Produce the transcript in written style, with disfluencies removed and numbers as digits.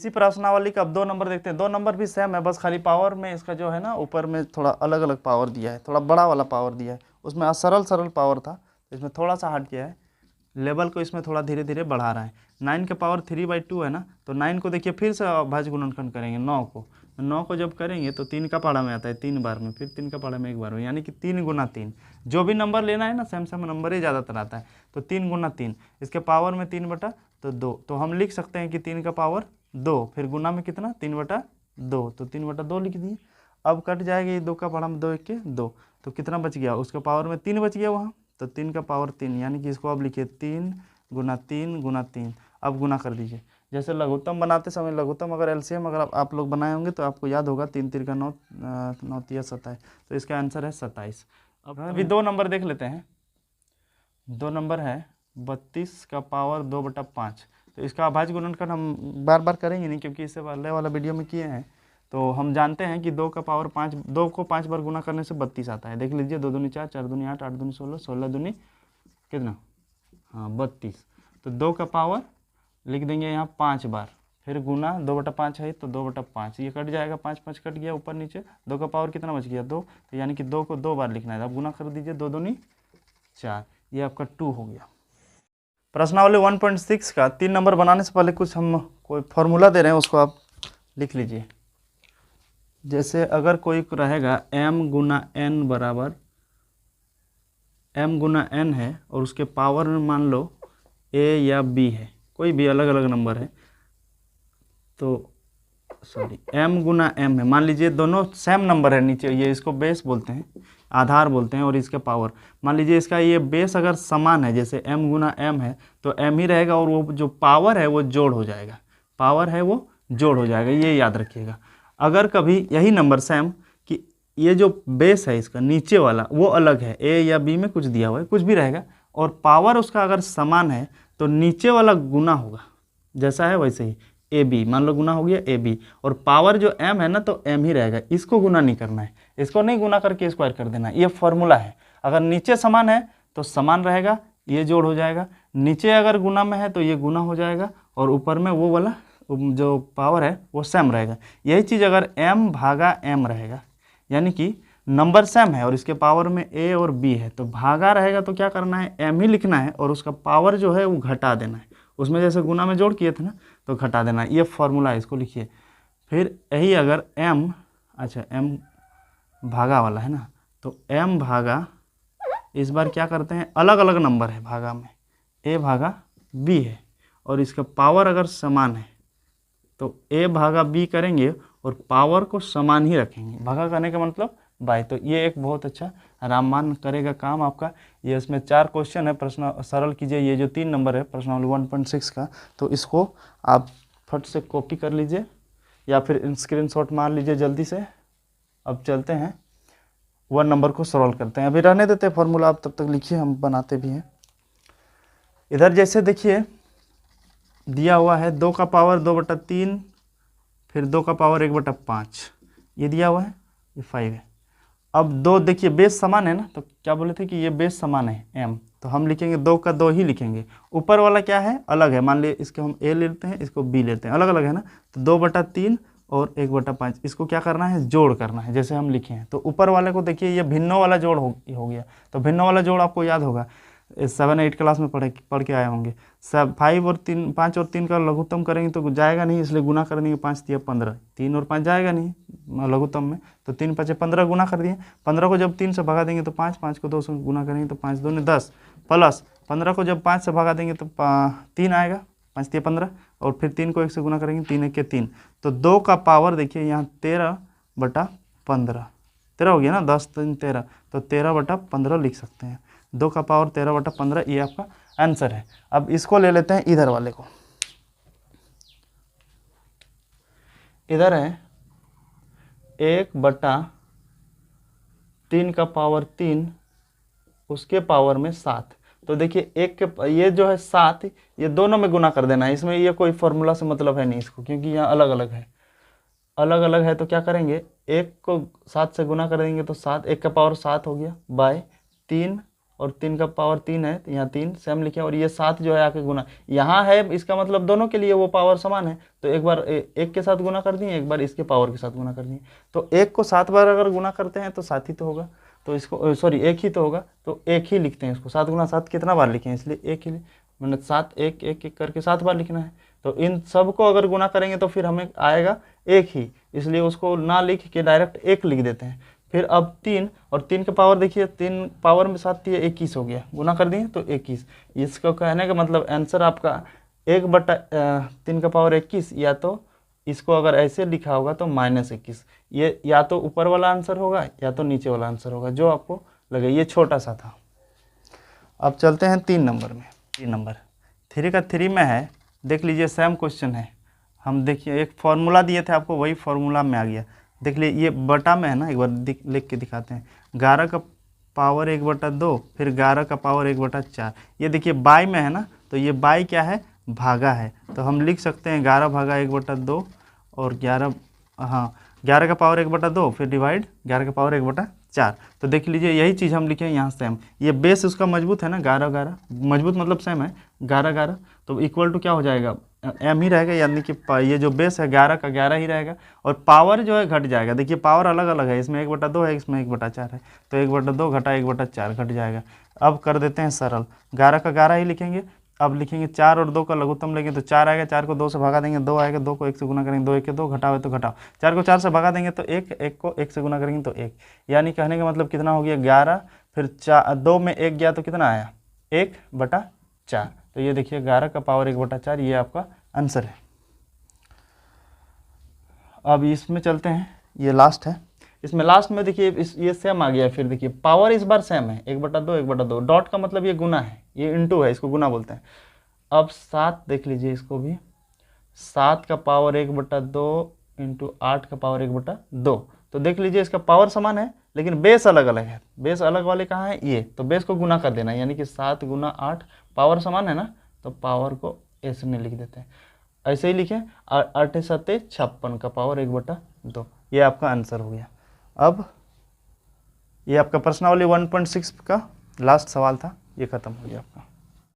इसी प्रश्नावली का अब 2 नंबर देखते हैं। 2 नंबर भी सेम है, बस खाली पावर में इसका जो है ना ऊपर में थोड़ा अलग अलग पावर दिया है, थोड़ा बड़ा वाला पावर दिया है, उसमें सरल सरल पावर था, इसमें थोड़ा सा हट गया है, लेवल को इसमें थोड़ा धीरे धीरे बढ़ा रहा है। 9 का पावर 3/2 है ना, तो 9 को देखिए फिर से अभाज्य गुणनखंड करेंगे 9 को जब करेंगे तो 3 का पाड़ा में आता है 3 बार में, फिर 3 का पाड़ा में 1 बार में, यानी कि 3 गुना 3। जो भी नंबर लेना है ना सेम सेम नंबर ही ज़्यादातर आता है, तो 3 गुना 3, इसके पावर में 3/2, तो हम लिख सकते हैं कि 3 का पावर 2, फिर गुना में कितना 3/2, तो 3/2 लिख दिए। अब कट जाएगा ये 2 का पाड़ा में 2 1 के 2, तो कितना बच गया, उसका पावर में 3 बच गया वहाँ, तो 3 का पावर 3, यानी कि इसको अब लिखिए 3 गुना 3 गुना 3। अब गुना कर दीजिए, जैसे लघुत्तम बनाते समय लघुत्तम अगर एलसीएम अगर आप लोग बनाए होंगे तो आपको याद होगा 3 3 का 9 9 3 27, तो इसका आंसर है 27। अब अभी 2 नंबर देख लेते हैं। 2 नंबर है 32 का पावर 2/5, तो इसका अभाज्य गुणनखंड हम बार बार करेंगे नहीं, क्योंकि इससे पहले वाला वीडियो में किए हैं। तो हम जानते हैं कि 2 का पावर 5, 2 को 5 बार गुना करने से 32 आता है। देख लीजिए, 2 दूनी 4, 4 दूनी 8, 8 दूनी 16, 16 दूनी कितना, हाँ 32। तो 2 का पावर लिख देंगे यहाँ 5 बार, फिर गुना 2/5 है तो 2/5, ये कट जाएगा, 5 5 कट गया ऊपर नीचे, 2 का पावर कितना बच गया 2, तो यानी कि 2 को 2 बार लिखना है। अब गुना कर दीजिए, 2 दूनी 4, ये आपका 2 हो गया। प्रश्नावली 1.6 का 3 नंबर बनाने से पहले कुछ हम कोई फॉर्मूला दे रहे हैं, उसको आप लिख लीजिए। जैसे अगर कोई रहेगा m गुना n बराबर m गुना n है और उसके पावर में मान लो a या b है, कोई भी अलग अलग नंबर है, तो सॉरी m गुना m है, मान लीजिए दोनों सेम नंबर है नीचे, ये इसको बेस बोलते हैं, आधार बोलते हैं, और इसका पावर मान लीजिए इसका ये बेस अगर समान है, जैसे m गुना m है तो m ही रहेगा, और वो जो पावर है वो जोड़ हो जाएगा, पावर है वो जोड़ हो जाएगा, ये याद रखिएगा। अगर कभी यही नंबर सेम कि ये जो बेस है इसका नीचे वाला वो अलग है, a या b में कुछ दिया हुआ है, कुछ भी रहेगा, और पावर उसका अगर समान है तो नीचे वाला गुना होगा, जैसा है वैसे ही ए बी, मान लो गुना हो गया ए बी, और पावर जो m है ना तो m ही रहेगा, इसको गुना नहीं करना है, इसको नहीं गुना करके स्क्वायर कर देना, ये फॉर्मूला है। अगर नीचे समान है तो समान रहेगा, ये जोड़ हो जाएगा, नीचे अगर गुना में है तो ये गुना हो जाएगा, और ऊपर में वो वाला जो पावर है वो सेम रहेगा। यही चीज़ अगर m भागा m रहेगा, यानी कि नंबर सेम है और इसके पावर में a और b है, तो भागा रहेगा तो क्या करना है, m ही लिखना है, और उसका पावर जो है वो घटा देना है, उसमें जैसे गुना में जोड़ किए थे ना तो घटा देना है, ये फॉर्मूला है, इसको लिखिए। फिर यही अगर m, अच्छा m भागा वाला है ना, तो m भागा, इस बार क्या करते हैं, अलग अलग नंबर है भागा में, a भागा b है, और इसका पावर अगर समान है तो a भागा b करेंगे और पावर को समान ही रखेंगे, भागा करने का मतलब बाय, तो ये एक बहुत अच्छा राममान करेगा काम आपका। ये इसमें 4 क्वेश्चन है, प्रश्न सरल कीजिए, ये जो 3 नंबर है प्रश्नावली 1.6 का, तो इसको आप फट से कॉपी कर लीजिए या फिर स्क्रीनशॉट मार लीजिए जल्दी से। अब चलते हैं 1 नंबर को सॉल्व करते हैं, अभी रहने देते हैं फॉर्मूला, आप तब तक लिखिए, हम बनाते भी हैं। इधर जैसे देखिए दिया हुआ है 2 का पावर 2/3, फिर 2 का पावर 1/5, ये दिया हुआ है, ये 5 है। अब 2 देखिए बेस समान है ना, तो क्या बोले थे कि ये बेस समान है m, तो हम लिखेंगे 2 का 2 ही लिखेंगे, ऊपर वाला क्या है अलग है, मान लीजिए इसको हम a लेते हैं, इसको b लेते हैं, अलग अलग है ना, तो 2/3 और 1/5, इसको क्या करना है, जोड़ करना है, जैसे हम लिखे हैं। तो ऊपर वाले को देखिए ये भिन्नों वाला जोड़ हो गया, तो भिन्नों वाला जोड़ आपको याद होगा, 7 8 क्लास में पढ़ के आए होंगे। 5 और 3 का लघुत्तम करेंगे तो जाएगा नहीं, इसलिए गुना कर देंगे, 5 3 15, 3 और 5 जाएगा नहीं लघुत्तम में, तो 3 5 15 गुना कर दिए। 15 को जब 3 से भगा देंगे तो 5, 5 को 2 से गुना करेंगे तो 5 2 10, प्लस 15 को जब 5 से भगा देंगे तो 3 आएगा, 5 3 15, और फिर 3 को 1 से गुना करेंगे, 3 1 के 3, तो 2 का पावर देखिए यहाँ 13/15, 13 हो गया ना, 10 3 13, तो 13/15 लिख सकते हैं, 2 का पावर 13/15, ये आपका आंसर है। अब इसको ले लेते हैं इधर वाले को, इधर है 1/3 का पावर 3, उसके पावर में 7, तो देखिए एक के ये जो है 7, ये दोनों में गुना कर देना है, इसमें ये कोई फॉर्मूला से मतलब है नहीं इसको, क्योंकि यहाँ अलग अलग है, अलग अलग है, तो क्या करेंगे, 1 को 7 से गुना कर देंगे तो 7, 1 का पावर 7 हो गया बाय 3 और 3 का पावर 3 है, तो यहाँ 3 सेम लिखे, और ये 7 जो है आके गुना यहाँ है, इसका मतलब दोनों के लिए वो पावर समान है, तो एक बार एक के साथ गुना कर दिए, एक बार इसके पावर के साथ गुना कर दिए, तो एक को 7 बार अगर गुना करते हैं तो 7 ही तो होगा, तो इसको सॉरी 1 ही तो होगा, तो 1 ही लिखते हैं इसको। 7 गुना 7 कितना बार लिखें, इसलिए 1 ही, मैंने 7 1 1 1 करके 7 बार लिखना है, तो इन सब को अगर गुना करेंगे तो फिर हमें आएगा 1 ही, इसलिए उसको ना लिख के डायरेक्ट 1 लिख देते हैं। फिर अब 3, और 3 का पावर देखिए, 3 पावर में 7 दिए 21 हो गया, गुना कर दिए तो 21। इसको कहने का मतलब आंसर आपका 1/3 का पावर 21, या तो इसको अगर ऐसे लिखा होगा तो -21, ये या तो ऊपर वाला आंसर होगा या तो नीचे वाला आंसर होगा, जो आपको लगे। ये छोटा सा था। अब चलते हैं 3 नंबर में। 3 नंबर 3 का 3 में है, देख लीजिए सेम क्वेश्चन है। हम देखिए एक फार्मूला दिए थे आपको, वही फार्मूला में आ गया। देख लीजिए ये बटा में है ना, एक बार लिख के दिखाते हैं। 11 का पावर 1/2, फिर 11 का पावर 1/4। ये देखिए बाई में है ना, तो ये बाई क्या है, भागा है, तो हम लिख सकते हैं 11 भागा 1/2 और 11 का पावर 1/2, फिर डिवाइड 11 का पावर 1/4। तो देख लीजिए यही चीज़ हम लिखे यहाँ सेम। ये बेस उसका मजबूत है ना, 11 मजबूत मतलब सेम है 11, तो इक्वल टू क्या हो जाएगा, एम ही रहेगा, यानी कि ये जो बेस है 11 का 11 ही रहेगा, और पावर जो है घट जाएगा। देखिए पावर अलग अलग है, इसमें 1/2 है, इसमें 1/4 है, तो 1/2 घटा 1/4 घट जाएगा। अब कर देते हैं सरल, 11 का 11 ही लिखेंगे। अब लिखेंगे 4 और 2 का लघुत्तम लेंगे तो 4 आएगा, 4 को 2 से भगा देंगे 2 आएगा, 2 को 1 से गुना करेंगे 2 1 के 2, घटाओ तो घटाओ, 4 को 4 से भगा देंगे तो 1, 1 को 1 से गुना करेंगे तो 1, यानी कहने का मतलब कितना हो गया 11, फिर 2 में 1 गया तो कितना आया 1/4। तो ये देखिए 11 का पावर 1/4, ये आपका आंसर है। अब इसमें चलते हैं, ये लास्ट है। इसमें लास्ट में देखिए ये सेम आ गया, फिर देखिए पावर इस बार सेम है 1/2 1/2, डॉट का मतलब ये गुना है, ये इंटू है, इसको गुना बोलते हैं। अब 7 देख लीजिए, इसको भी 7 का पावर 1/2 इंटू 8 का पावर 1/2, तो देख लीजिए इसका पावर समान है लेकिन बेस अलग अलग है। बेस अलग वाले कहाँ है, ये, तो बेस को गुना कर देना, यानी कि 7 गुना 8, पावर समान है ना, तो पावर को ऐसे में लिख देते हैं, ऐसे ही लिखें 8 7 56 का पावर 1/2, ये आपका आंसर हो गया। अब ये आपका प्रश्नावली 1.6 का लास्ट सवाल था, ये खत्म हो गया आपका।